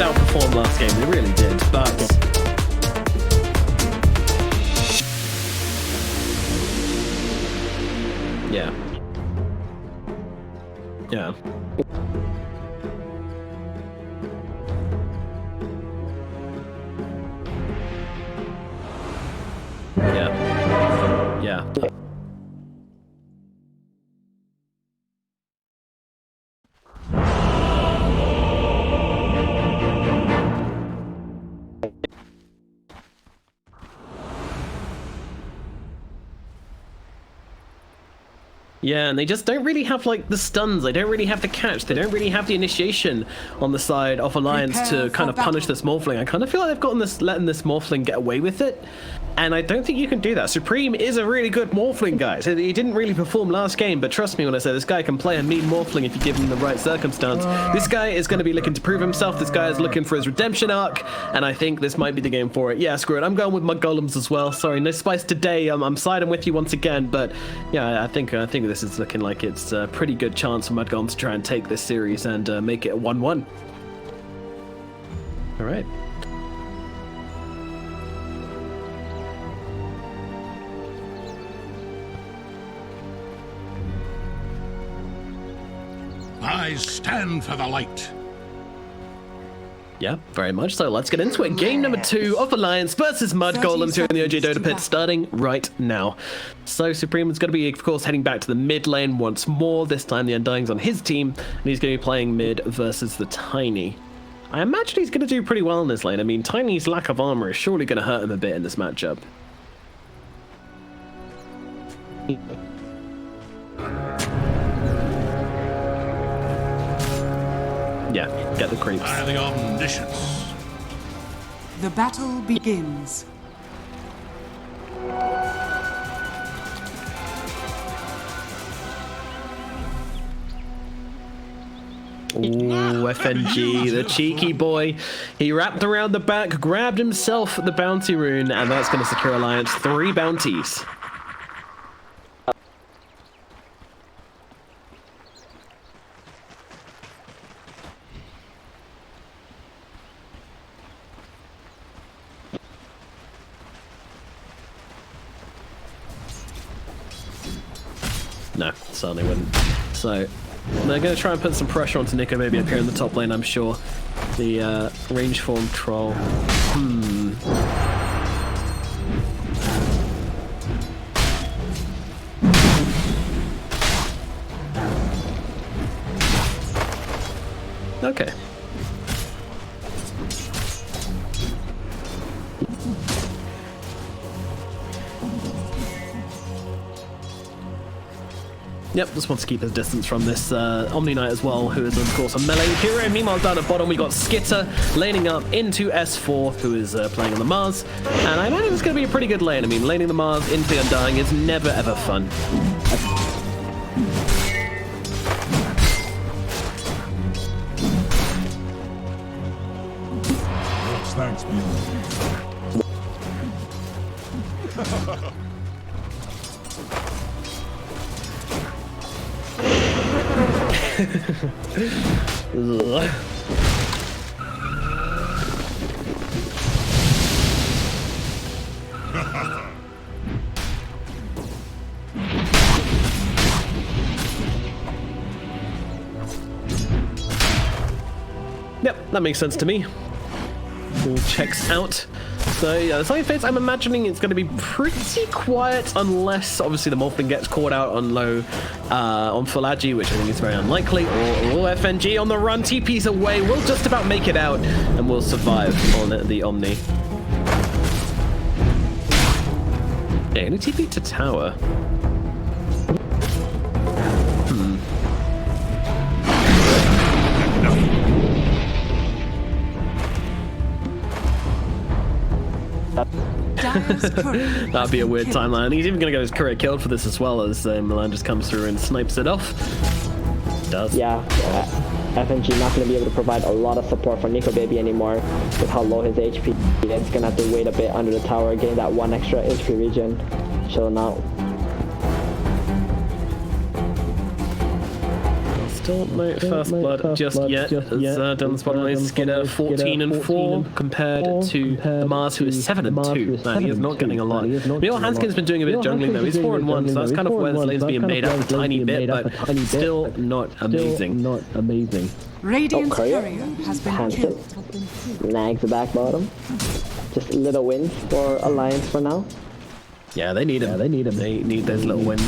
did outperform last game, they really did, but... Yeah. Yeah. Yeah. Yeah. Yeah, and they just don't really have, like, the stuns, they don't really have the catch, they don't really have the initiation on the side of Alliance to kind of punish this Morphling. I kind of feel like they've gotten this, letting this Morphling get away with it, and I don't think you can do that. Supreme is a really good Morphling, guys. He didn't really perform last game, but trust me when I say this guy can play a mean Morphling if you give him the right circumstance. This guy is going to be looking to prove himself, this guy is looking for his redemption arc, and I think this might be the game for it. Yeah, screw it, I'm going with Mudgolems as well. Sorry, no spice today, I'm siding with you once again, but yeah, I think this is looking like it's a pretty good chance for Mudgolems to try and take this series and make it a 1-1. All right. I stand for the light. Yeah, very much so. Let's get into it. Game number 2 of Alliance versus Mudgolems here in the OG Dota pit, starting right now. So Supreme is going to be, of course, heading back to the mid lane once more. This time the Undying's on his team, and he's going to be playing mid versus the Tiny. I imagine he's going to do pretty well in this lane. I mean, Tiny's lack of armor is surely going to hurt him a bit in this matchup. Yeah, get the creeps. By the omniscience. The battle begins. Ooh, FNG, the cheeky boy. He wrapped around the back, grabbed himself the bounty rune, and that's going to secure Alliance 3 bounties. No, certainly wouldn't. So they're going to try and put some pressure onto Nico, maybe up here in the top lane, I'm sure. The range form troll. Okay. Yep, just wants to keep his distance from this Omni Knight as well, who is of course a melee hero. Meanwhile, down at bottom we got Skitter laning up into S4, who is playing on the Mars. And I imagine it's going to be a pretty good lane. I mean, laning the Mars into the Undying is never ever fun. Thanks, Yep, that makes sense to me. All checks out. So yeah, the side phase, I'm imagining it's going to be pretty quiet unless obviously the Morphling gets caught out on low on full agi, which I think is very unlikely, or FNG on the run, TP's away, we'll just about make it out and we'll survive on the Omni. Yeah, gonna TP to tower. That'd be a weird timeline. He's even going to get his career killed for this as well, as Milan just comes through and snipes it off. Does. Yeah, FNG not going to be able to provide a lot of support for Nico Baby anymore with how low his HP is. Going to have to wait a bit under the tower, getting that 1 extra HP regen, chilling out. Don't know first blood just yet. As down the bottom lane, Skidder 14 and 4 compared to the Mars, who is 7 and 2. Man, he is not getting a lot. Neil Hanskin's been doing a bit of jungling though. He's 4 and 1, so that's kind of where this lane's being made up a tiny bit, but still not amazing. Radiant's Courier courier has been Hansen killed. nags the back bottom. Just little wins for Alliance for now. Yeah, they need him. They need those little wins.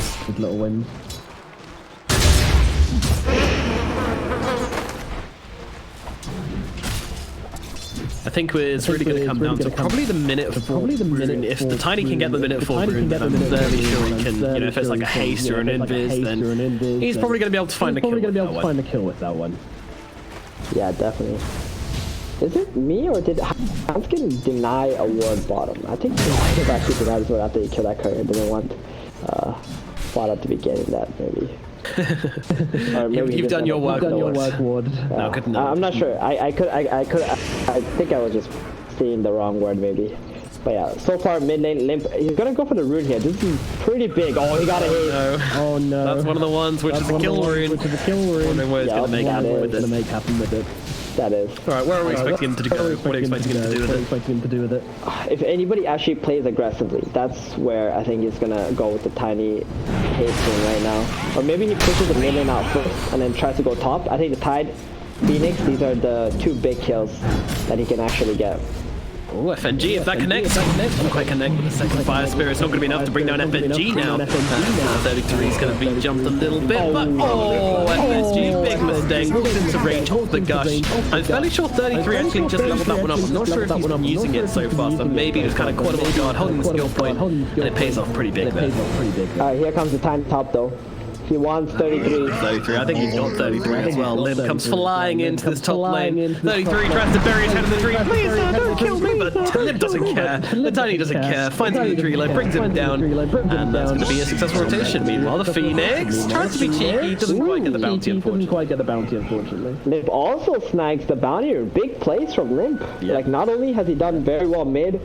I think it's really going to come down to probably the minute for Rune. If the Tiny can get the minute for Rune, then I'm fairly sure he can, you know, if it's like a haste or an invis, then he's probably going to be able to find a kill with that one. Yeah, definitely. Is it me or did Hanskin deny a ward bottom? I think he might have actually denied his ward after he killed that courier. Didn't want Fada to be getting that, maybe. Or maybe You've done your work, Ward. No, good enough. I'm not sure. I think I was just seeing the wrong word, maybe. But yeah, so far mid lane limp. He's gonna go for the rune here. This is pretty big. Oh, he got a hit. Oh no. That's one of the ones which is a kill rune. Wondering what it's gonna make happen with it. That is. Alright, where are we expecting him to go? What are you expecting him to do with it? If anybody actually plays aggressively, that's where I think he's gonna go with the tiny haste right now. Or maybe he pushes the mid lane out first and then tries to go top. I think the Tide, Phoenix, these are the two big kills that he can actually get. Oh, FNG, if that connects, doesn't quite connect with the second Fire Spirit. It's not going to be enough to bring down FNG now. 33 is going to be jumped a little bit, but FNG, big mistake. Walks into range of the gush. I'm fairly sure 33 actually just leveled that one up. I'm not sure if he's been using it so far, so maybe it was kind of caught him off guard, holding the skill point, and it pays off pretty big there. Alright, here comes the time top though. He wants 33. 33. I think he's got 33 as well. Lim comes flying into this top lane. 33 tries to bury his head in the tree. Please, don't kill me. But Lim doesn't care. The Tiny doesn't care. Finds him in the tree line, brings him down. And that's going to be a successful rotation. Meanwhile, the Phoenix tries to be cheeky. Doesn't quite get the bounty, unfortunately. Limp also snags the bounty. Big plays from Limp. Yeah. Like, not only has he done very well mid,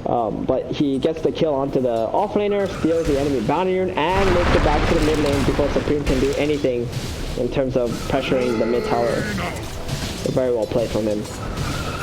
but he gets the kill onto the offlaner, steals the enemy bounty rune, and makes it back to the mid lane before Supreme can do anything in terms of pressuring the mid tower. So very well played from him.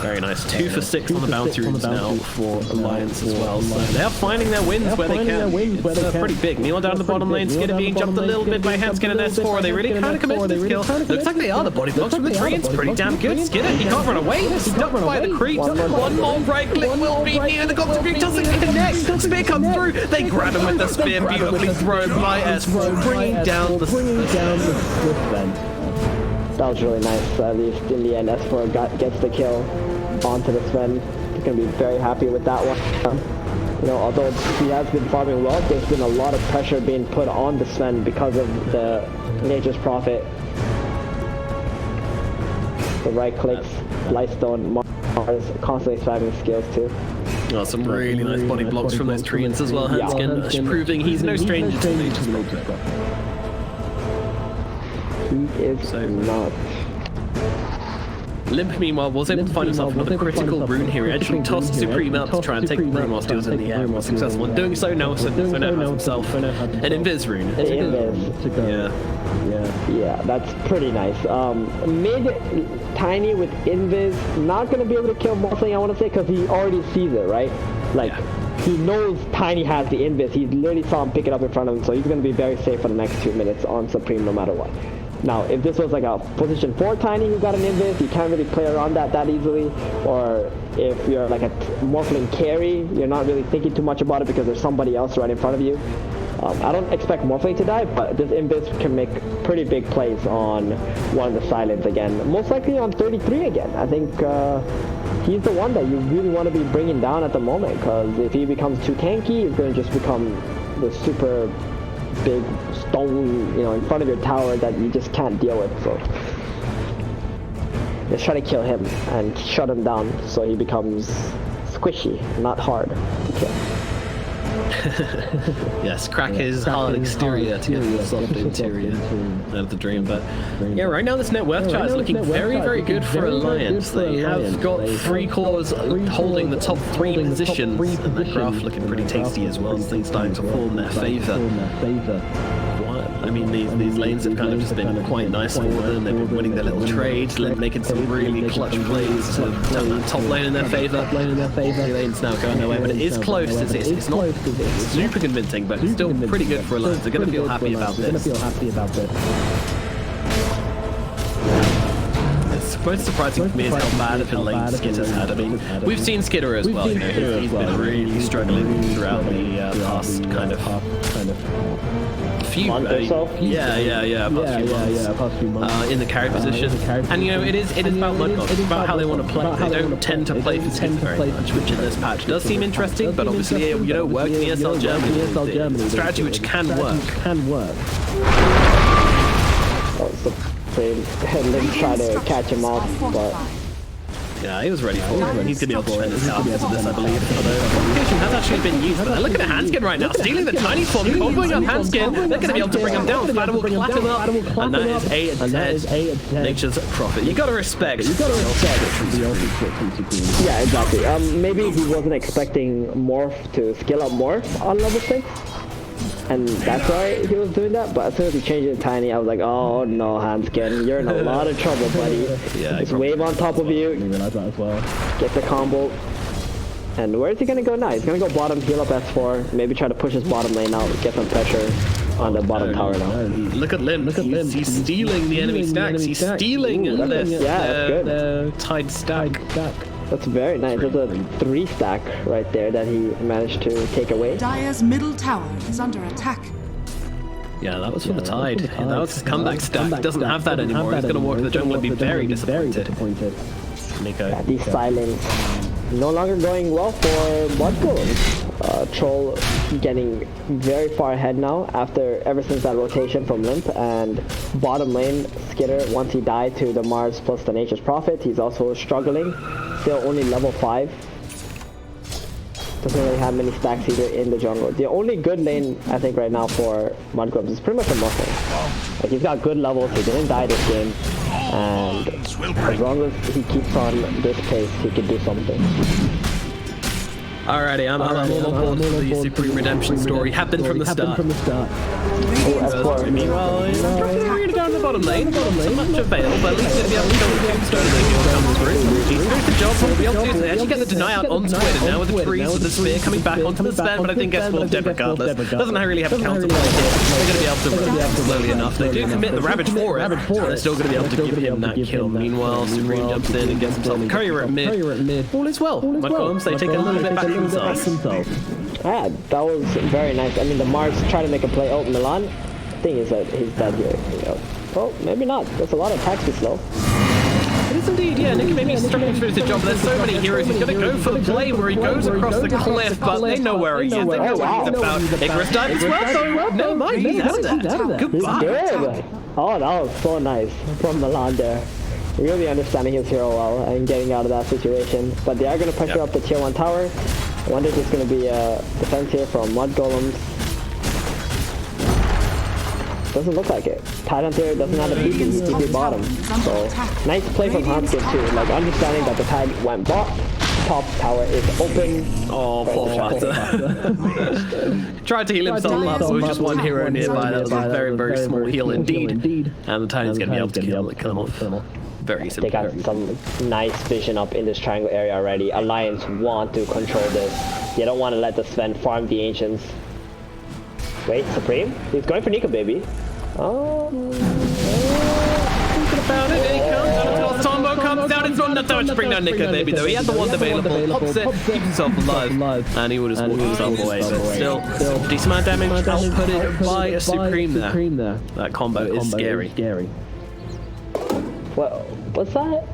Very nice. 2 for 6 on the bounty runes now for Alliance as well. So they're finding their wins where they can. It's pretty big. Neil down the bottom lane. Skidder being jumped a little bit by Hanskin and S4. Are they really kind of committed to this kill? Looks like they are. The body blocks from the tree. It's pretty damn good. Skidder, he can't run away. He's stuck by the creep. One more right click will be needed. The Goblin Creep doesn't connect. Spear comes through. They grab him with the spear. Beautifully thrown by S4. Bringing down the Swift. That was really nice. At least in the end, S4 gets the kill onto the Sven. He's going to be very happy with that one. You know, although he has been farming well, there's been a lot of pressure being put on the Sven because of the Nature's Prophet. The right clicks, Lightstone, Mars, constantly spamming skills too. Oh, some really nice body blocks from those treants as well. Hanskin proving he's no stranger to Nature's Prophet. He is not. Limp, meanwhile, was able to find himself another critical rune here. He actually tossed Supreme out to try and take the rune whilst he was in the air. Was successful in doing so. Now has himself an Invis rune. Yeah, that's pretty nice. Mid Tiny with Invis, not going to be able to kill Morphling, I want to say, because he already sees it, right? Like, he knows Tiny has the Invis. He literally saw him pick it up in front of him, so he's going to be very safe for the next 2 minutes on Supreme no matter what. Now, if this was like a position 4 Tiny who got an invis, you can't really play around that easily. Or if you're like a Morphling carry, you're not really thinking too much about it because there's somebody else right in front of you. I don't expect Morphling to die, but this invis can make pretty big plays on one of the silents again. Most likely on 33 again. I think he's the one that you really want to be bringing down at the moment, because if he becomes too tanky, he's going to just become the super big stone, you know, in front of your tower that you just can't deal with. So let's try to kill him and shut him down so he becomes squishy, not hard to kill. Yes, crack his hard exterior to get the soft interior out of the dream. But yeah, right now this net worth chart is looking very, very good for Alliance. They have got 3 cores holding the top 3 positions, and that graph looking pretty tasty as well, as things starting to fall in their favour. I mean, these lanes have kind of just been quite nice for them. They've been winning their little trades, making some really clutch plays to turn that top lane in their favor. The lane's now going their way, but it is close. It's not super convincing, but still pretty good for Alliance. They're going to feel happy about this. Most surprising for me is how bad of a lane Skitter's had. I mean, we've seen Skitter as well. You know, he's been really struggling throughout the past kind of few month or so. Past few months. In the carry position, and you know, it is about Mudgolems. It's about how they want to play. They don't tend to play for Skitter very much, which in this patch does seem interesting. But obviously, you know, work in ESL Germany. It's a strategy which can work. Link tried to catch him off, but yeah, he was ready for it. He's going to be able to spend his card because of this, I believe. Although communication has actually been used, but look at the Handskin right now, stealing the tiny form, comboing up Handskin. They're going to be able to bring him down. Flatter will clap him up, and that is a dead Nature's Prophet. You got to respect. Yeah, exactly. Maybe he wasn't expecting Morph to skill up more on level 6. And that's why he was doing that, but as soon as he changed it to Tiny, I was like, oh no, Handskin, you're in a lot of trouble, buddy. Yeah, this wave on top of you, get the combo. And where is he going to go now? He's going to go bottom, heal up S4, maybe try to push his bottom lane out, get some pressure on the bottom tower now. Look at Lim, he's stealing the enemy stacks, he's stealing the Tide stack. That's very nice. That's a 3 stack right there that he managed to take away. Dire's middle tower is under attack. Yeah, that was for the Tide. That was his comeback stack. He doesn't have that anymore. He's going to walk to the jungle and be very disappointed. Nico. Yeah, these silence no longer going well for Mudgolems. Troll getting very far ahead now ever since that rotation from Limp, and bottom lane Skitter, once he died to the Mars plus the Nature's Prophet, he's also struggling. Still only level 5. Doesn't really have many stacks either in the jungle. The only good lane I think right now for Mudgolems is pretty much a Muffin. Like, he's got good levels, he didn't die this game, and as long as he keeps on this pace, he can do something. Alrighty, I'm all aboard for the Supreme Redemption story. Happened from the start. Meanwhile, he's bringing it down to the bottom lane. Not so much avail, but at least he's going to be able to kill the Tombstone as he comes through. He's doing the job. What we'll be able to do is they actually get the deny out on Squid, and now with the freeze with the spear coming back onto the Sven, but I think S will dead regardless. Doesn't really have a counter play here. They're going to be able to run slowly enough. They do commit the Ravage for it, and they're still going to be able to give him that kill. Meanwhile, Supreme jumps in and gets himself a courier at mid. All is well. Mudgolems, they take a little bit back themselves. Yeah, that was very nice. I mean, the Mars tried to make a play. Oh, Milan. Thing is that he's dead here. Oh, maybe not. That's a lot of attacks too slow. It is indeed, yeah. Nick maybe struggling to finish the job, but there's so many heroes. He's going to go for the play where he goes across the cliff, but they know where he is. They know what he's about. Icarus died as well, so never mind. He's out of there. Goodbye. Good. Oh, that was so nice from Milan there. Really understanding his hero well and getting out of that situation. But they are going to pressure up the tier 1 tower. I wonder if it's going to be a defense here from Mudgolems. Doesn't look like it. Tide Hunter doesn't have a PP bottom. So, nice play from Handskin too. Like, understanding that the Tide went bot. Top tower is open. Oh, poor Flatter. Tried to heal himself up, but with just one hero nearby. That was a very, very small heal indeed. And the Titan's going to be able to kill him off. Very simple. They got some nice vision up in this triangle area already. Alliance want to control this. They don't want to let the Sven farm the Ancients. Wait, Supreme? He's going for Nico, baby. Oh. Thinking about it, here he comes. Tombo comes down in front. Not so much to bring down Nico, baby, though. He had the one available. Pops it, keeps himself alive. And he would just walk himself away. But still, decent amount of damage outputted by a Supreme there. That combo is scary. Well, what's that?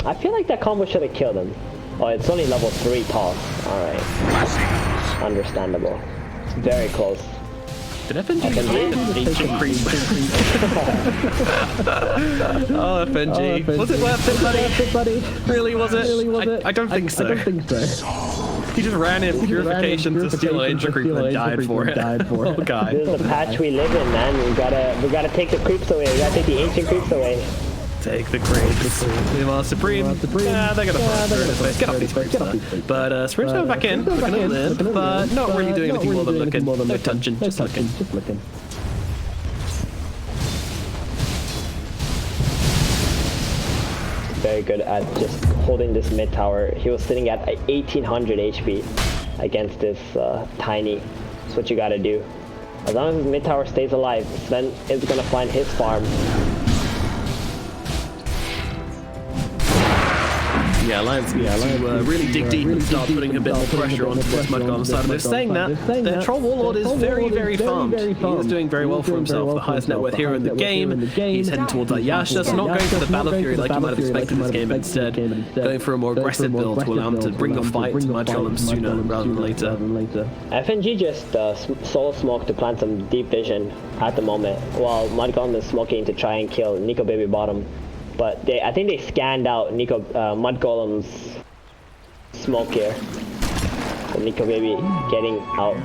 I feel like that combo should have killed him. Oh, it's only level 3 toss. Alright. Understandable. It's very close. Did FNG get the ancient cream? Oh, FNG. Was it worth it, buddy? Really, was it? I don't think so. He just ran in purification to steal an ancient creep and then died for it. Oh, God. This is the patch we live in, man. We gotta take the creeps away. We gotta take the ancient creeps away. Take the creeps. Meanwhile, Supreme. Yeah, they're gonna push. Get off these creeps, though. But Supreme's going back in, looking at Limp, but not really doing anything more than looking. No touching, just looking. very good at just holding this mid tower. He was sitting at 1800 HP against this Tiny. That's what you gotta do. As long as his mid tower stays alive, Sven is gonna find his farm. Yeah, Alliance needs to really dig deep and start putting a bit more pressure onto this Mudgolem side. And they're saying that their Troll Warlord is very farmed. He is doing very well for himself, the highest net worth hero in the game. He's heading towards that Yasha, so not going for the Battle Fury like you might have expected this game, but instead going for a more aggressive build to allow him to bring the fight to Mudgolem sooner rather than later. FNG just solo smoke to plant some deep vision at the moment, while Mudgolem is smoking to try and kill Nico Baby bottom. But I think they scanned out Mudgolem's smoke here. So Nico Baby getting out.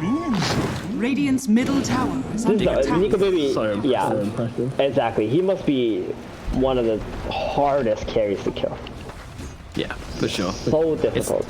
Radiant's middle tower is under attack. Nico Baby, yeah, exactly. He must be one of the hardest carries to kill. Yeah, for sure. So difficult.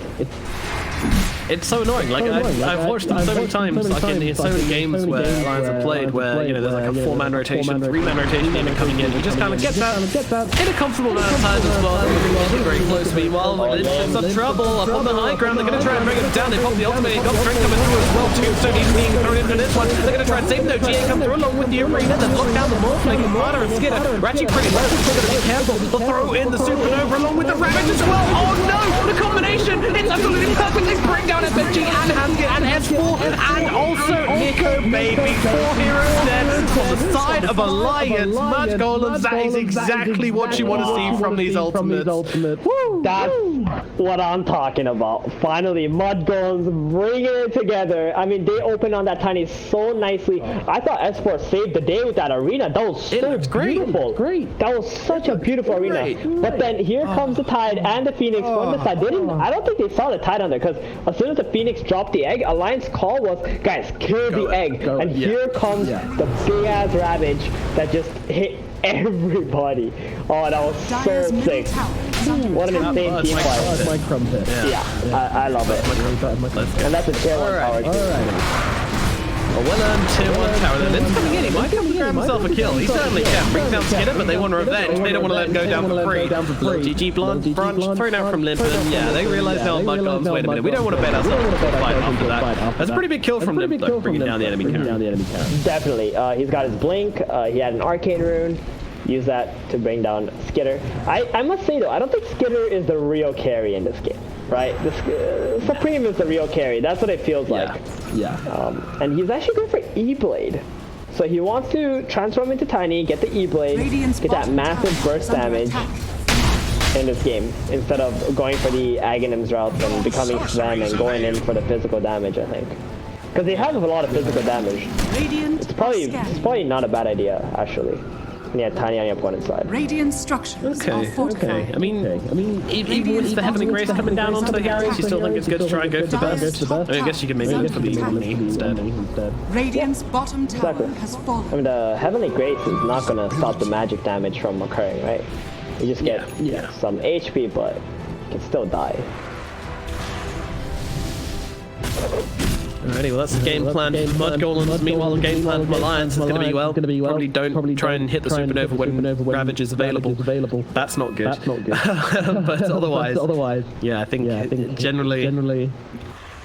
It's so annoying. Like I've watched them so many times, like in so many games where Alliance have played, where you know there's like a 4-man rotation, 3-man rotation demon coming in. He just kind of gets out in a comfortable amount of time as well. Getting very close. Meanwhile, it's some trouble up on the high ground. They're going to try and bring him down. They pop the ultimate. Got Strength coming through as well too. So he's being thrown into this one. They're going to try and save him. No, GA come through along with the arena. Then lock down the Morphling. Marder and Skidder. They're actually pretty low. They're going to be careful. They'll throw in the Supernova along with the Ravage as well. Oh no! The combination. It's absolutely perfect. They bring down FNG and Haskett and S4 and also Nico Baby. 4 heroes dead on the side of Alliance. Mudgolems, that is exactly what you want to see from these ultimates. That's what I'm talking about. Finally, Mudgolems bringing it together. I mean, they opened on that Tiny so nicely. I thought Esports saved the day with that arena. That was so beautiful. Great. That was such a beautiful arena. But then here comes the Tide and the Phoenix from the side. I don't think they saw the Tide on there, because as soon as the Phoenix dropped the egg, Alliance call was, guys, kill the egg. And here comes the big ass Ravage that just hit everybody. Oh, that was so sick. What an insane team fight. Yeah, I love it. And that's a tier 1 power too. A well-earned tier 1 tower. Then Lin's coming in. He might be able to grab himself a kill. He certainly can. Brings down Skidder, but they want revenge. They don't want to let him go down for free. GG Brunch thrown out from Limp. And yeah, they realize now Mudgolems, wait a minute, we don't want to bet ourselves to fight after that. That's a pretty big kill from Limp, though, bringing down the enemy carry. Definitely. He's got his blink. He had an arcane rune. Use that to bring down Skidder. I must say though, I don't think Skidder is the real carry in this game, right? Supreme is the real carry. That's what it feels like. And he's actually going for E-Blade. So he wants to transform into Tiny, get the E-Blade, get that massive burst damage in this game, instead of going for the Aghanims route and becoming Sven and going in for the physical damage, I think. Because they have a lot of physical damage. It's probably not a bad idea, actually. Yeah, Tiny on your opponent's side. Radiant structures are fortified. I mean, even with the Heavenly Grace coming down onto the heroes, you still think it's good to try and go for the burst? I mean, I guess you could maybe go for the Omni instead. Radiant's bottom tower has fallen. I mean, the Heavenly Grace is not going to stop the magic damage from occurring, right? You just get some HP, but you can still die. Alrighty, well that's the game plan for Mudgolems. Meanwhile, the game plan for Alliance is going to be, well, probably don't try and hit the Supernova when Ravage is available. That's not good. But otherwise, yeah, I think generally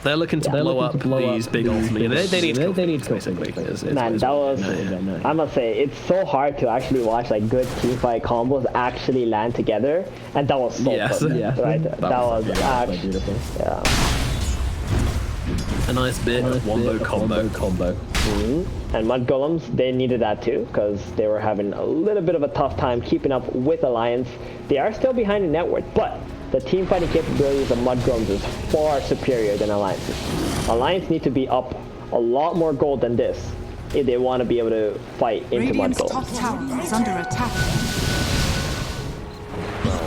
they're looking to blow up these big ultimates. They need to kill basically. Man, that was, I must say, it's so hard to actually watch like good teamfight combos actually land together, and that was so fun, right? That was actually beautiful. Yeah. A nice bit of wombo combo. And Mudgolems, they needed that too, because they were having a little bit of a tough time keeping up with Alliance. They are still behind in net worth, but the team fighting capabilities of Mudgolems is far superior than Alliance's. Alliance need to be up a lot more gold than this if they want to be able to fight into Mudgolems. Top tower is under attack.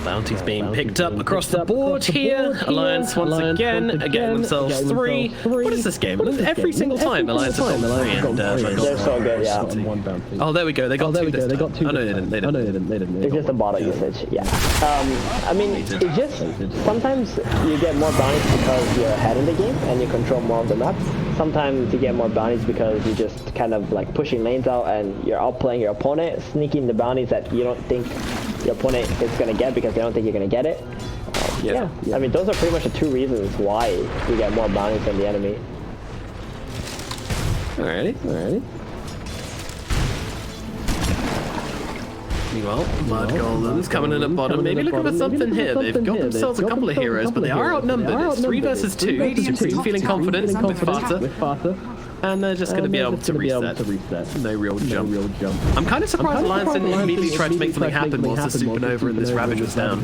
Bounties being picked up across the board here. Alliance once again getting themselves 3. What is this game? Every single time Alliance has got 3 and they're so good, yeah. Oh, there we go. They got 2 this time. Oh no, they didn't. It's just a bottle usage, yeah. I mean, it's just sometimes you get more bounties because you're ahead in the game and you control more of the map. Sometimes you get more bounties because you're just kind of like pushing lanes out and you're outplaying your opponent, sneaking the bounties that you don't think your opponent is going to get because they don't think you're going to get it. Yeah, I mean, those are pretty much the two reasons why you get more bounties than the enemy. Alrighty. Meanwhile, Mudgolems coming in at bottom, maybe looking for something here. They've got themselves a couple of heroes, but they are outnumbered. It's 3 versus 2. Supreme feeling confident with Fata. And they're just going to be able to reset. No real jump. I'm kind of surprised Alliance didn't immediately try to make something happen whilst the Supernova and this Ravage was down.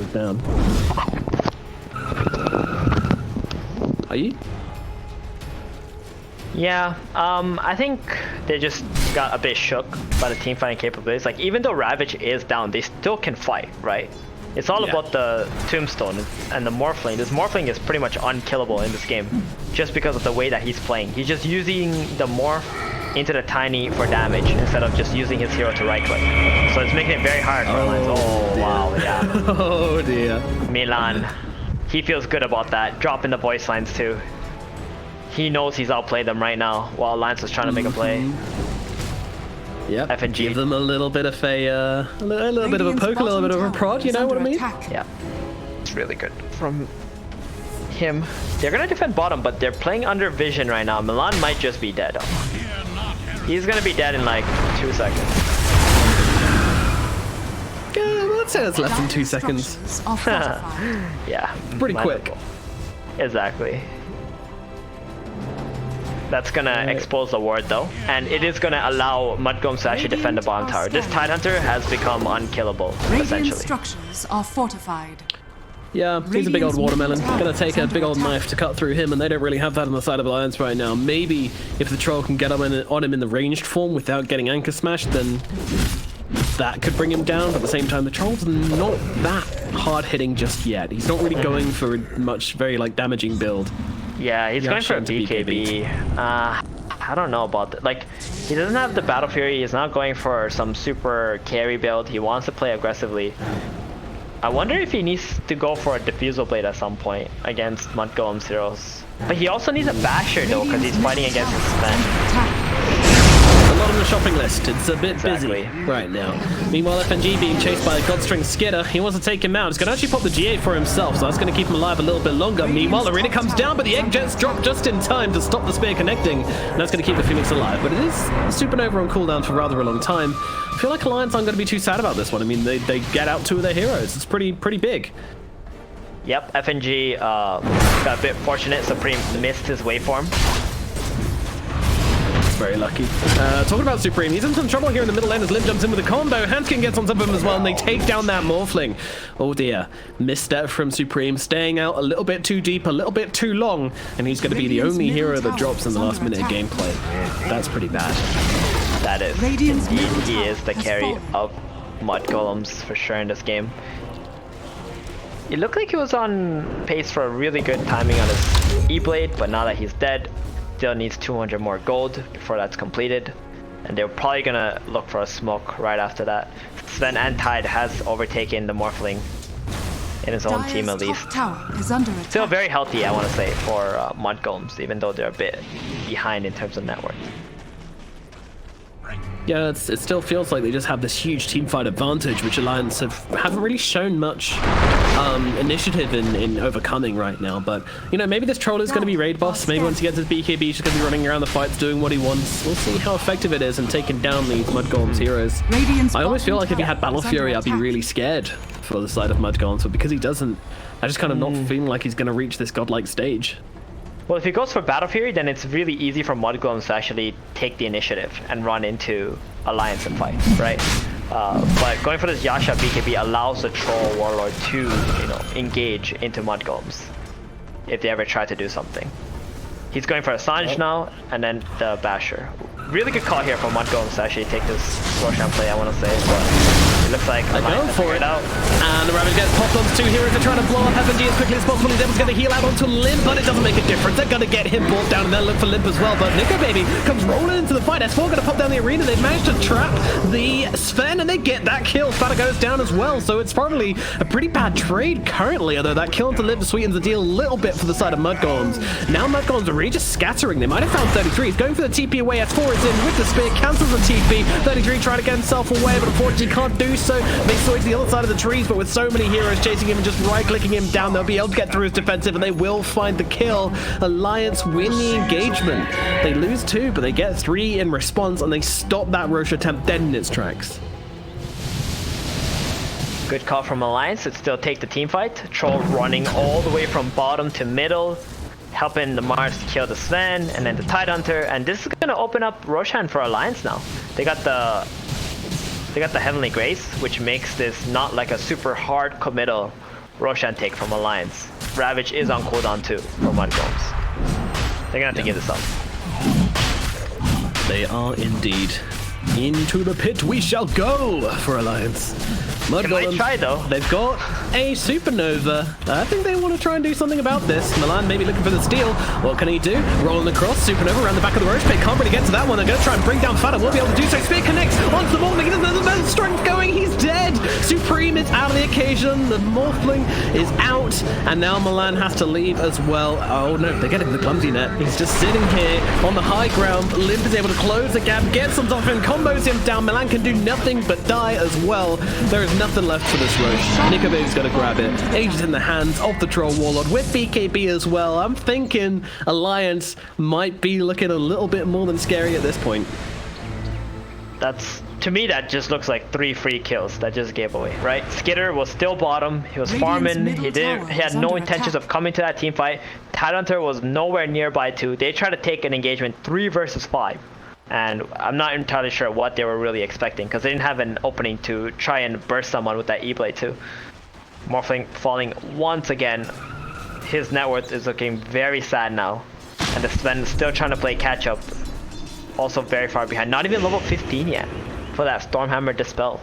Are you? Yeah, I think they just got a bit shook by the team fighting capabilities. Like, even though Ravage is down, they still can fight, right? It's all about the Tombstone and the Morphling. This Morphling is pretty much unkillable in this game, just because of the way that he's playing. He's just using the Morph into the Tiny for damage, instead of just using his hero to right-click. So it's making it very hard for Alliance. Oh, wow, yeah. Oh, dear. Milan, he feels good about that. Dropping the voice lines, too. He knows he's outplayed them right now, while Alliance is trying to make a play. Yep. FNG. Give them a little bit of a little bit of a poke, a little bit of a prod. You know what I mean? Yeah. It's really good from him. They're gonna defend bottom, but they're playing under vision right now. Milan might just be dead. He's gonna be dead in like 2 seconds. Yeah, let's say that's less than 2 seconds. Yeah. Pretty quick. Exactly. That's gonna expose the ward though, and it is gonna allow Mudgolems to actually defend the bottom tower. This Tidehunter has become unkillable, essentially. Structures are fortified. Yeah, he's a big old watermelon. Gonna take a big old knife to cut through him, and they don't really have that on the side of Alliance right now. Maybe if the troll can get on him in the ranged form without getting anchor smashed, then that could bring him down. But at the same time, the troll's not that hard hitting just yet. He's not really going for a very like damaging build. Yeah, he's going for a BKB. I don't know about that. Like, he doesn't have the Battle Fury. He's not going for some super carry build. He wants to play aggressively. I wonder if he needs to go for a Diffusal Blade at some point against Mudgolems heroes. But he also needs a Basher though, because he's fighting against his Sven. A lot on the shopping list. It's a bit busy right now. Meanwhile, FNG being chased by a Godstring Skidder. He wants to take him out. He's going to actually pop the GA for himself, so that's going to keep him alive a little bit longer. Meanwhile, Arena comes down, but the Egg Jets drop just in time to stop the spear connecting. And that's going to keep the Phoenix alive. But it is Supernova on cooldown for rather a long time. I feel like Alliance aren't going to be too sad about this one. I mean, they get out 2 of their heroes. It's pretty big. Yep, FNG got a bit fortunate. Supreme missed his waveform. Very lucky. Talking about Supreme, he's in some trouble here in the middle lane as Lim jumps in with a combo. Hanskin gets on top of him as well, and they take down that Morphling. Oh dear. Misstep from Supreme, staying out a little bit too deep, a little bit too long, and he's going to be the only hero that drops in the last minute of gameplay. That's pretty bad. That is. Indeed, he is the carry of Mudgolems for sure in this game. It looked like he was on pace for a really good timing on his E-Blade, but now that he's dead, still needs 200 more gold before that's completed, and they're probably gonna look for a smoke right after that. Sven and Tide has overtaken the Morphling in his own team at least. Still very healthy, I want to say, for Mudgolems, even though they're a bit behind in terms of network. Yeah, it still feels like they just have this huge teamfight advantage, which Alliance haven't really shown much initiative in overcoming right now. But, you know, maybe this troll is going to be raid boss. Maybe once he gets his BKB, he's just going to be running around the fights doing what he wants. We'll see how effective it is in taking down these Mudgolems heroes. I always feel like if he had Battle Fury, I'd be really scared for the side of Mudgolems. But because he doesn't, I just kind of not feeling like he's going to reach this godlike stage. Well, if he goes for Battle Fury, then it's really easy for Mudgolems to actually take the initiative and run into Alliance and fight, right? But going for this Yasha BKB allows the Troll Warlord to, you know, engage into Mudgolems if they ever try to do something. He's going for Assange now, and then the Basher. Really good call here for Mudgolems to actually take this Roshan play, I want to say, but it looks like Alliance has figured it out. And the Ravage gets popped onto 2 heroes. They're trying to blow up FNG as quickly as possible. He's able to get a heal out onto Limp, but it doesn't make a difference. They're going to get him brought down, and they'll look for Limp as well. But Nico Baby comes rolling into the fight. S4 going to pop down the arena. They've managed to trap the Sven, and they get that kill. Fata goes down as well, so it's probably a pretty bad trade currently, although that kill onto Limp sweetens the deal a little bit for the side of Mudgolems. Now Mudgolems are really just scattering. They might have found 33. He's going for the TP away. S4 is in with the spear, cancels the TP. 33 trying to get himself away, but unfortunately can't do so. They saw to the other side of the trees, but with so many heroes chasing him and just right-clicking him down, they'll be able to get through his defensive, and they will find the kill. Alliance win the engagement. They lose 2, but they get 3 in response, and they stop that Roche attempt dead in its tracks. Good call from Alliance to still take the team fight. Troll running all the way from bottom to middle, helping the Mars kill the Sven and then the Tidehunter, and this is gonna open up Roshan for Alliance now. They got the Heavenly Grace, which makes this not like a super hard committal Roshan take from Alliance. Ravage is on cooldown too for Mudgolems. They're gonna have to give this up. They are indeed. Into the pit we shall go for Alliance. They might try though. They've got a Supernova. I think they want to try and do something about this. Milan maybe looking for the steal. What can he do? Rolling across. Supernova around the back of the Roche pit. Can't really get to that one. They're going to try and bring down Fada. Won't be able to do so. Spear connects onto the Morphling. He doesn't have the men's strength going. He's dead. Supreme is out of the occasion. The Morphling is out. And now Milan has to leave as well. Oh no, they're getting the clumsy net. He's just sitting here on the high ground. Limp is able to close the gap. Gets some off him. Combos him down. Milan can do nothing but die as well. There is nothing left for this Roche. Nico Baby's got to grab it. Aegis in the hands of the Troll Warlord with BKB as well. I'm thinking Alliance might be looking a little bit more than scary at this point. That's, to me, that just looks like 3 free kills that just gave away, right? Skitter was still bottom. He was farming. He had no intentions of coming to that team fight. Tidehunter was nowhere nearby too. They tried to take an engagement 3 versus 5. And I'm not entirely sure what they were really expecting, because they didn't have an opening to try and burst someone with that E-Blade too. Morphling falling once again. His net worth is looking very sad now. And the Sven is still trying to play catch up. Also very far behind. Not even level 15 yet for that Stormhammer Dispel.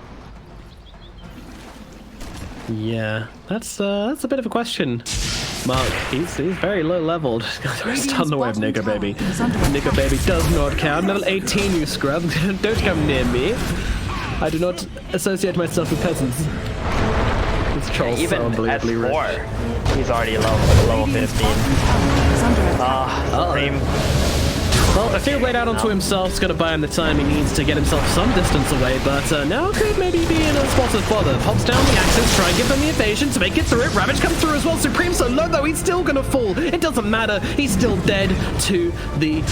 Yeah, that's a bit of a question. Mark, he's very low leveled. Stun away of Nico Baby. Nico Baby does not count. Level 18, you scrub. Don't come near me. I do not associate myself with peasants. This troll's even so unbelievably at 4, rich. he's already level 15. Supreme. Well, a field laid out onto himself is going to buy him the time he needs to get himself some distance away, but now could maybe be in a spot of bother. Pops down the axis, try and give them the evasion to make it through it. Ravage comes through as well. Supreme so low though, he's still going to fall. It doesn't matter. He's still dead to the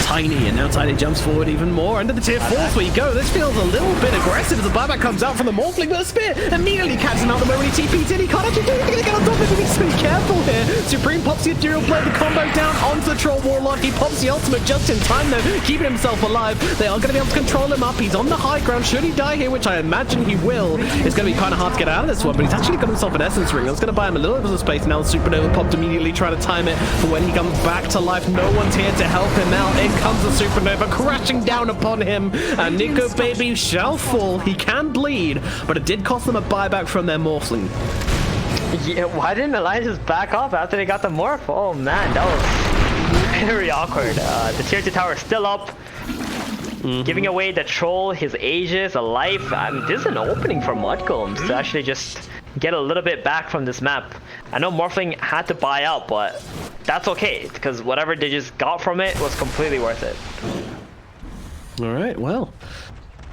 Tiny, and now Tiny jumps forward even more. Under the tier 4s we go. This feels a little bit aggressive as the buyback comes out from the Morphling, but a spear immediately catches him out the moment he TP'd in. He can't actually do anything to get on top of him. He needs to be careful here. Supreme pops the Ethereal Blade, the combo down onto the Troll Warlord. He pops the ultimate just in time though, keeping himself alive. They are going to be able to control him up. He's on the high ground. Should he die here, which I imagine he will, it's going to be kind of hard to get out of this one, but he's actually got himself an Essence Ring. It's going to buy him a little bit of space. Now the Supernova popped immediately, trying to time it for when he comes back to life. No one's here to help him out. In comes the Supernova crashing down upon him, and Nico Baby shall fall. He can bleed, but it did cost them a buyback from their Morphling. Yeah, why didn't Alliance just back off after they got the Morph? Oh man, that was very awkward. The tier 2 tower is still up. Giving away the Troll, his Aegis, a life. I mean, this is an opening for Mudgolems to actually just get a little bit back from this map. I know Morphling had to buy out, but that's okay, because whatever they just got from it was completely worth it. Alright, well.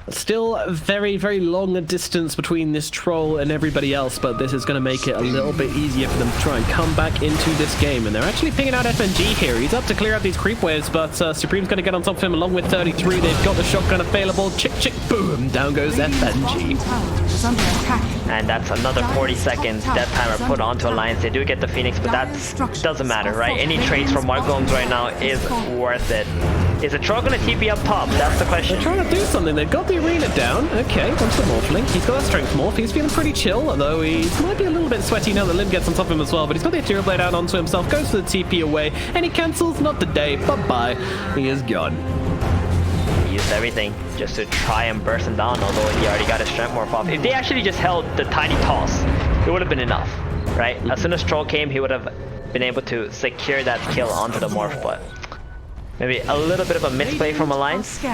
Still very, very long a distance between this Troll and everybody else, but this is going to make it a little bit easier for them to try and come back into this game. And they're actually pinging out FNG here. He's up to clear out these creep waves, but Supreme's going to get on top of him along with 33. They've got the shotgun available. Chick, chick, boom. Down goes FNG. And that's another 40 seconds death timer put onto Alliance. They do get the Phoenix, but that doesn't matter, right? Any trades from Mudgolems right now is worth it. Is the Troll going to TP up top? That's the question. They're trying to do something. They've got the arena down. Okay, onto the Morphling. He's got a strength morph. He's feeling pretty chill, although he might be a little bit sweaty now that Lim gets on top of him as well. But he's got the Ethereal Blade out onto himself, goes for the TP away, and he cancels. Not today. Bye-bye. He is gone. He used everything just to try and burst him down, although he already got his strength morph off. If they actually just held the tiny toss, it would have been enough, right? As soon as Troll came, he would have been able to secure that kill onto the morph, but maybe a little bit of a misplay from Alliance,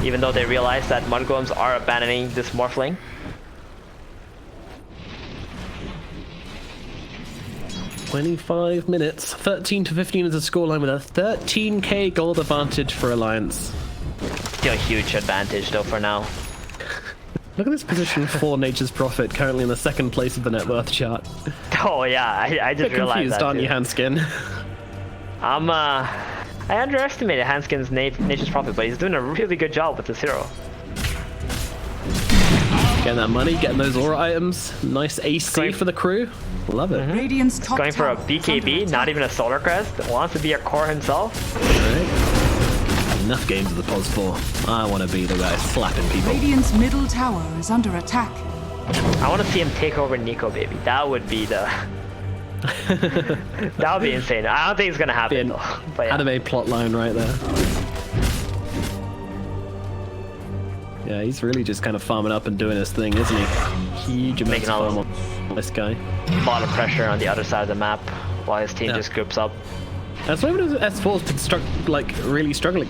even though they realize that Mudgolems are abandoning this Morphling. "25 minutes, 13 to 15 is the scoreline with a 13k gold advantage for Alliance." Still a huge advantage though for now. Look at this position for Nature's Prophet, currently in the second place of the net worth chart. Oh yeah, I just Bit realized confused, that. aren't you, Hanskin? I underestimated Hanskin's Nature's Prophet, but he's doing a really good job with this hero. Getting that money, getting those aura items. Nice AC for the crew. Love it. Radiant's top Going for a tower is under BKB, not attack. even a Solar Crest. Wants to be a core himself. Alright. Enough games of the Pos 4. I want to be the guy slapping people. Radiant's middle tower is under attack. I want to see him take over Nico, baby. That would be the... that would be insane. I don't think it's going to happen, though. But yeah. Anime plotline right there. Yeah, he's really just kind of farming up and doing his thing, isn't he? Huge amounts of farm on this guy. A lot of pressure on the other side of the map while his team just groups up. That's why when S4's been really struggling.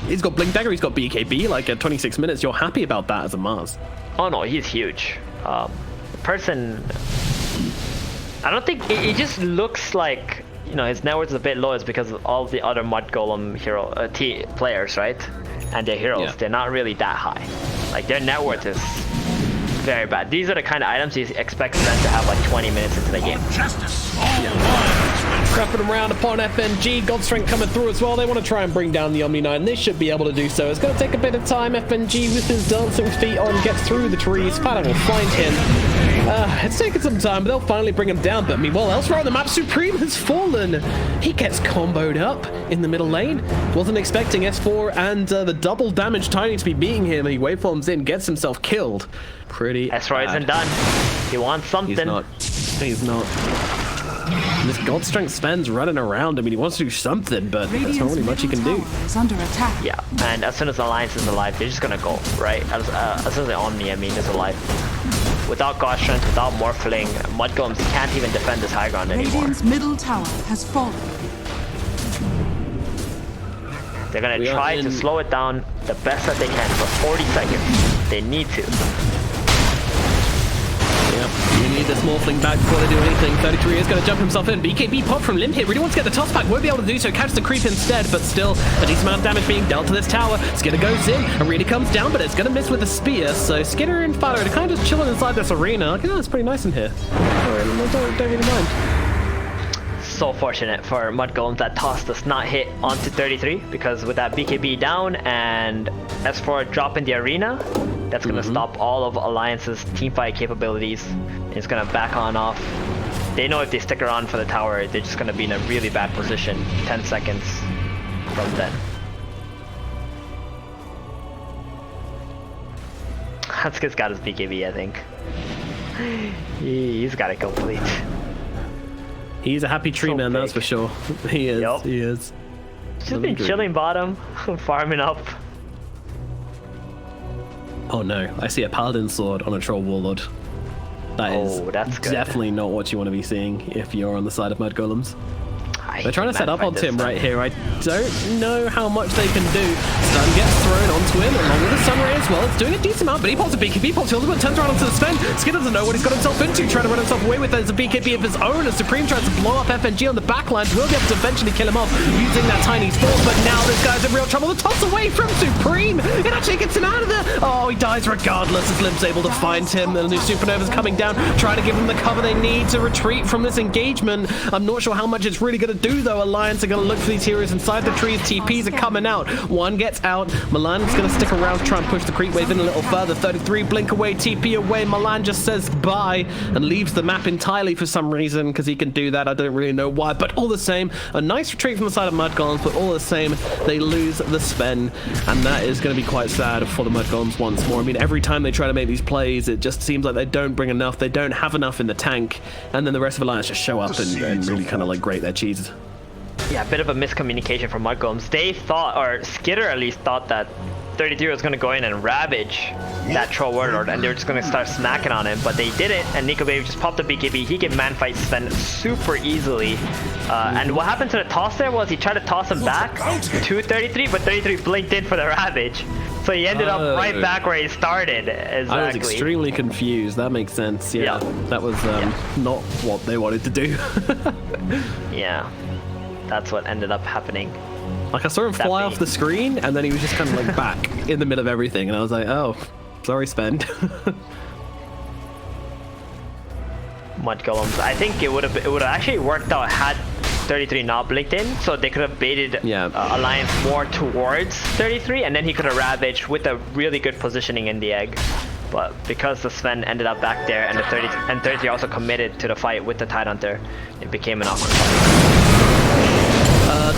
He's got Blink Dagger, he's got BKB, like at 26 minutes. You're happy about that as a Mars. Oh no, he's huge. Person, I don't think it just looks like, you know, his net worth is a bit low is because of all the other Mudgolem hero players, right? And their heroes, they're not really that high. Like their net worth is very bad. These are the kind of items you expect them to have like 20 minutes into the game. Crapping around upon FNG, God Strength coming through as well. They want to try and bring down the Omni Knight, and they should be able to do so. It's going to take a bit of time. FNG with his dancing feet on gets through the trees. Fallon will find him. It's taken some time, but they'll finally bring him down. But meanwhile, elsewhere on the map, Supreme has fallen. He gets comboed up in the middle lane. Wasn't expecting S4 and the double damage Tiny to be beating him. He waveforms in, gets himself killed. Pretty S4 isn't done. He wants something. He's not. He's not. And this God Strength Sven's running around. I mean, he wants to do something, but there's not really much he can do. Is under attack. Yeah, and as soon as the Alliance is alive, they're just gonna go, right? As soon as the Omni, I mean, is alive. Without God Strength, without Morphling, Mudgolems can't even defend this high ground anymore. Radiant's middle tower has fallen. They're gonna try to slow it down the best that they can for 40 seconds. They need to. Yep, you need this Morphling back before they do anything. 33 is going to jump himself in. BKB pop from Limp here. Really wants to get the toss back. Won't be able to do so. Catches the creep instead, but still a decent amount of damage being dealt to this tower. Skidder goes in. Arena comes down, but it's going to miss with the spear. So Skidder and Faro are kind of just chilling inside this arena. Like, it's pretty nice in here. Don't really mind. So fortunate for Mudgolems that toss does not hit onto 33, because with that BKB down and S4 drop in the arena, that's going to stop all of Alliance's teamfight capabilities. It's going to back on off. They know if they stick around for the tower, they're just going to be in a really bad position 10 seconds from then. Hatsuka's got his BKB, I think. He's got it complete. He's a happy tree man, that's for sure. He is. Yep. He is. Just been chilling bottom, farming up. Oh no, I see a Paladin sword on a Troll Warlord. That is that's good. definitely not what you want to be seeing if you're on the side of Mudgolems. They're trying to set up on Tim right here. I don't know how much they can do. Stun gets thrown onto him along with the Sun Ray as well. It's doing a decent amount, but he pops a BKB, pops the ultimate, turns around onto the Sven. Skid doesn't know what he's got himself into, trying to run himself away with it as a BKB of his own, as Supreme tries to blow up FNG on the backlines. Will be able to eventually kill him off using that tiny spore, but now this guy's in real trouble. The toss away from Supreme. It actually gets him out of there. Oh, he dies regardless as Limp's able to find him. The new Supernova's coming down, trying to give them the cover they need to retreat from this engagement. I'm not sure how much it's really going to do, though. Alliance are going to look for these heroes inside the trees. TPs are coming out. One gets out. Milan's going to stick around to try and push the creep wave in a little further. 33 blink away, TP away. Milan just says bye and leaves the map entirely for some reason, because he can do that. I don't really know why, but all the same, a nice retreat from the side of Mudgolems, but all the same, they lose the Sven, and that is going to be quite sad for the Mudgolems once more. I mean, every time they try to make these plays, it just seems like they don't bring enough. They don't have enough in the tank, and then the rest of Alliance just show up and really kind of like grate their cheese. Yeah, a bit of a miscommunication from Mudgolems. They thought, or Skidder at least thought, that 33 was going to go in and ravage that Troll Warlord, and they were just going to start smacking on him, but they didn't, and Nico Baby just popped the BKB. He can man-fight Sven super easily. And what happened to the toss there was he tried to toss him back to 33, but 33 blinked in for the ravage. So he ended up right back where he started. Exactly. I was extremely confused. That makes sense. Yeah, that was not what they wanted to do. Yeah. That's what ended up happening. Like, I saw him fly off the screen, and then he was just kind of like back in the middle of everything, and I was like, oh, Sorry, Spend. Mudgolems. I think it would have actually worked out had 33 not blinked in, so they could have baited Alliance more towards 33, and then he could have ravaged with a really good positioning in the egg. But because the Sven ended up back there, and the 33 also committed to the fight with the Tidehunter, it became an awkward fight.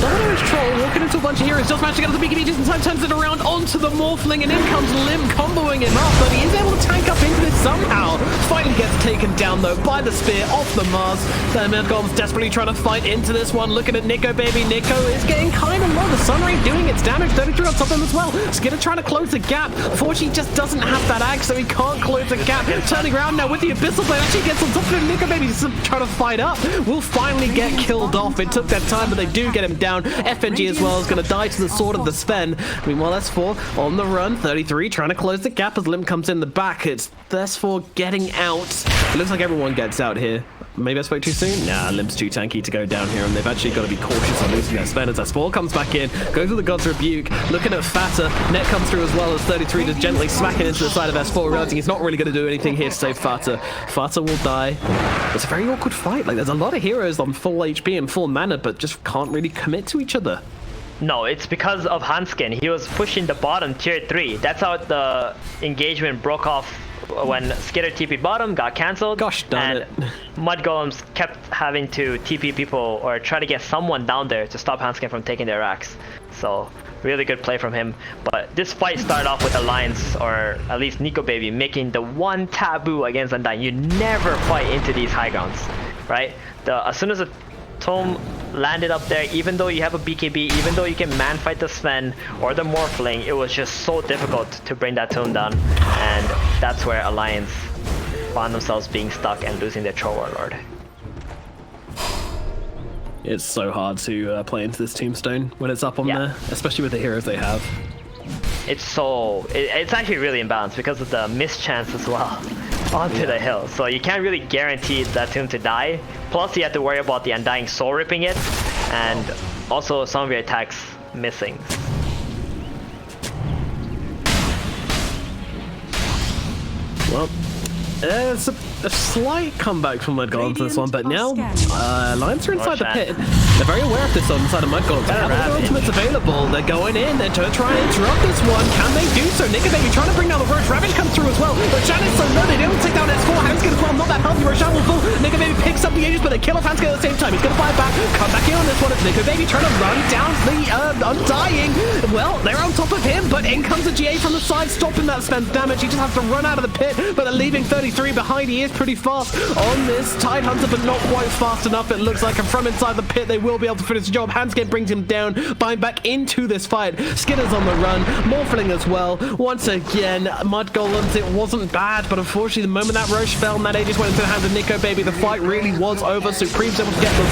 Double-elimination Troll walking into a bunch of heroes, just managed to get to the BKB just in time, turns it around onto the Morphling, and in comes Lim comboing him up, but he is able to tank up into this somehow. Finally gets taken down though by the spear off the Mars. Then Mudgolems desperately trying to fight into this one, looking at Nico baby. Nico is getting kind of low, the Sunray doing its damage, 33 on top of him as well. Skinner trying to close the gap. Fortunately, he just doesn't have that axe, so he can't close the gap. Turning around now with the Abyssal Blade, actually gets on top of him. Nico baby just trying to fight up. Will finally get killed off. It took that time, but they do get him down. FNG as well is going to die to the sword of the Sven. Meanwhile, S4 on the run. 33 trying to close the gap as Lim comes in the back. It's S4 getting out. It looks like everyone gets out here. Maybe I spoke too soon? Nah, Lim's too tanky to go down here, and they've actually got to be cautious on losing their Sven as S4 comes back in, goes with the God's Rebuke, looking at Fatta. Net comes through as well as 33 just gently smacking into the side of S4, realizing he's not really going to do anything here to save Fatta. Fatta will die. It's a very awkward fight. Like, there's a lot of heroes on full HP and full mana, but just can't really commit to each other. No, it's because of Hanskin. He was pushing the bottom tier 3. That's how the engagement broke off when Skitter TP bottom, got cancelled. Gosh darn it. Mudgolems kept having to TP people or try to get someone down there to stop Hanskin from taking their axe. So, really good play from him. But this fight started off with Alliance, or at least Nico Baby, making the one taboo against Undying. You never fight into these high grounds, right? As soon as a Tome landed up there, even though you have a BKB, even though you can man fight the Sven or the Morphling, it was just so difficult to bring that Tome down, and that's where Alliance found themselves being stuck and losing their Troll Warlord. It's so hard to play into this Tombstone when it's up on there, especially with the heroes they have. It's actually really imbalanced because of the mischance as well onto the hill, so you can't really guarantee that tomb to die. Plus you have to worry about the Undying Soul ripping it, and also some of your attacks missing. Well, it's a slight comeback from Mudgolems in this one, but now Alliance are inside the pit. They're very aware of this on the side of Mudgolems. They have their ultimates available. They're going in. They're trying to try and interrupt this one. Can they do so? Nico Baby trying to bring down the Roche. Ravage comes through as well. But Janet's so low. They don't take down S4. Hanskin as well. Not that healthy. Roshan will fall. Nico Baby picks up the Aegis, but they kill off Hanskin at the same time. He's going to fight back. Come back in on this one. It's Nico Baby trying to run down the Undying. Well, they're on top of him, but in comes a GA from the side, stopping that Sven's damage. He just has to run out of the pit, but they're leaving 33 behind. He is pretty fast on this Tidehunter, but not quite fast enough, it looks like. And from inside the pit, they will be able to finish the job. Hanskin brings him down, buying back into this fight. Skinner's on the run, Morphling as well. Once again, Mudgolems, it wasn't bad, but unfortunately, the moment that Roche fell and that Aegis went into the hands of Nico Baby, the fight really was over. Supreme's able to get the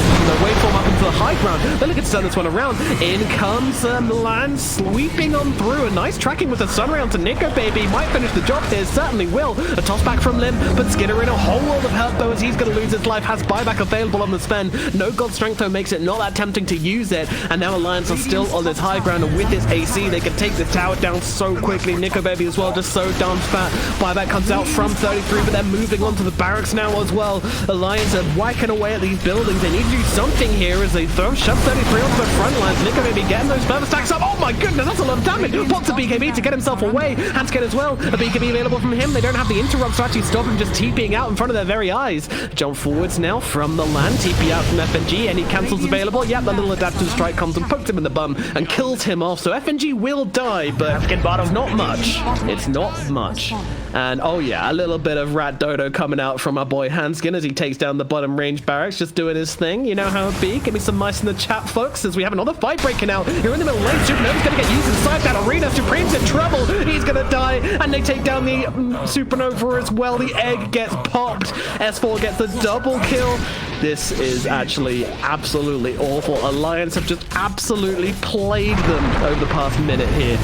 waveform up into the high ground. They're looking to turn this one around. In comes Milan, sweeping on through. A nice tracking with the Sunray onto Nico Baby. Might finish the job here, certainly will. A toss back from Lim, but Skinner in a whole world of hurt though, as he's going to lose his life. Has buyback available on the Sven. No God Strength though makes it not that tempting to use it, and now Alliance are still on this high ground, and with this AC they can take this tower down so quickly. Nico Baby as well, just so darn fat. Buyback comes out from 33, but they're moving on to the barracks now as well. Alliance are whacking away at these buildings. They need to do something here as they shove 33 onto the front lines. Nico Baby getting those further stacks up. Oh my goodness, that's a lot of damage. Pops a BKB to get himself away. Hanskin as well. A BKB available from him. They don't have the interrupts to actually stop him just TPing out in front of their very eyes. Jump forwards now from the land. TP out from FNG. Any cancels available? Yep, the little adaptive strike comes and pokes him in the bum and kills him off. So FNG will die, but it's not much. It's not much. And oh yeah, a little bit of Rat Dodo coming out from our boy Hanskin as he takes down the bottom range barracks, just doing his thing. You know how it be. Give me some mice in the chat, folks, as we have another fight breaking out. You're in the middle lane. Supernova's going to get used inside that arena. Supreme's in trouble. He's going to die, and they take down the Supernova as well. The egg gets popped. S4 gets the double kill. This is actually absolutely awful. Alliance have just absolutely plagued them over the past minute here.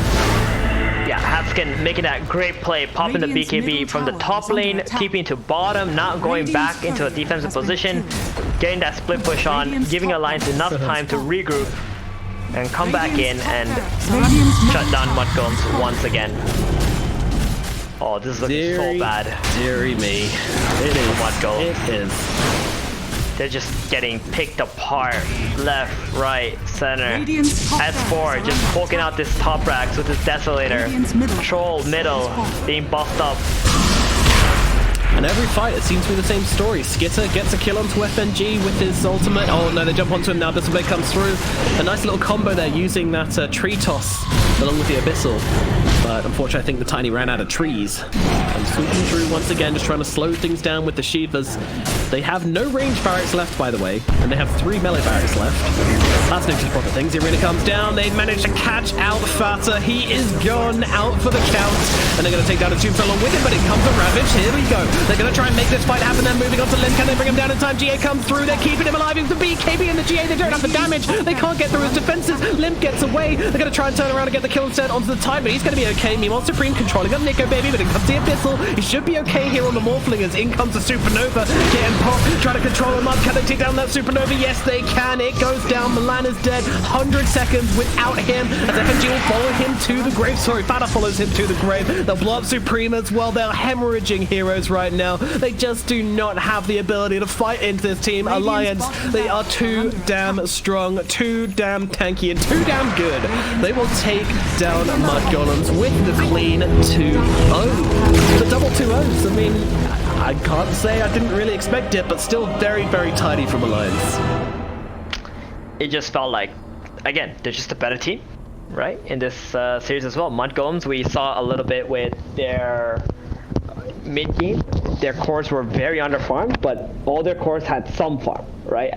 Yeah, Hanskin making that great play, popping the BKB from the top lane, keeping to bottom, not going back into a defensive position, getting that split push on, giving Alliance enough time to regroup and come back in and shut down Mudgolems once again. Oh, this is looking so bad. Deary me. It is. Mudgolems. It is. They're just getting picked apart. Left, right, center. Radiant's top S4 barracks just are poking out this top racks with his Desolator. Radiant's middle Troll middle has fallen. being buffed up. And every fight, it seems to be the same story. Skitter gets a kill onto FNG with his ultimate. Oh no, they jump onto him now. Display comes through. A nice little combo there using that tree toss along with the Abyssal. But unfortunately, I think the Tiny ran out of trees. And swooping through once again, just trying to slow things down with the Shivas. They have no range barracks left, by the way, and they have 3 melee barracks left. That's no too proper things. The arena comes down. They manage to catch out Fata. He is gone, out for the count. And they're going to take down a Tombstone with him, but it comes a Ravage. Here we go. They're going to try and make this fight happen. They're moving on to Lim. Can they bring him down in time? GA comes through. They're keeping him alive. It's the BKB and the GA. They don't have the damage. They can't get through his defenses. Limp gets away. They're going to try and turn around and get the kill instead onto the Tide, but he's going to be okay. Meanwhile, Supreme controlling up Nico, baby, but it comes the Abyssal. He should be okay here on the Morphling as in comes the Supernova. Getting Pop, trying to control him up. Can they take down that Supernova? Yes, they can. It goes down. Milan is dead. 100 seconds without him as FNG will follow him to the grave. Sorry, Fata follows him to the grave. They'll blow up Supreme as well. They're hemorrhaging heroes right now. They just do not have the ability to fight into this team alliance. They are too damn strong, too damn tanky, and too damn good. They will take down Mudgolems with the clean 2-0. The double 2-0s. I mean, I can't say I didn't really expect it, but still very, very tidy from Alliance. It just felt like, again, they're just a better team, right? In this series as well. Mudgolems, we saw a little bit with their mid game. Their cores were very underfarmed, but all their cores had some farm, right?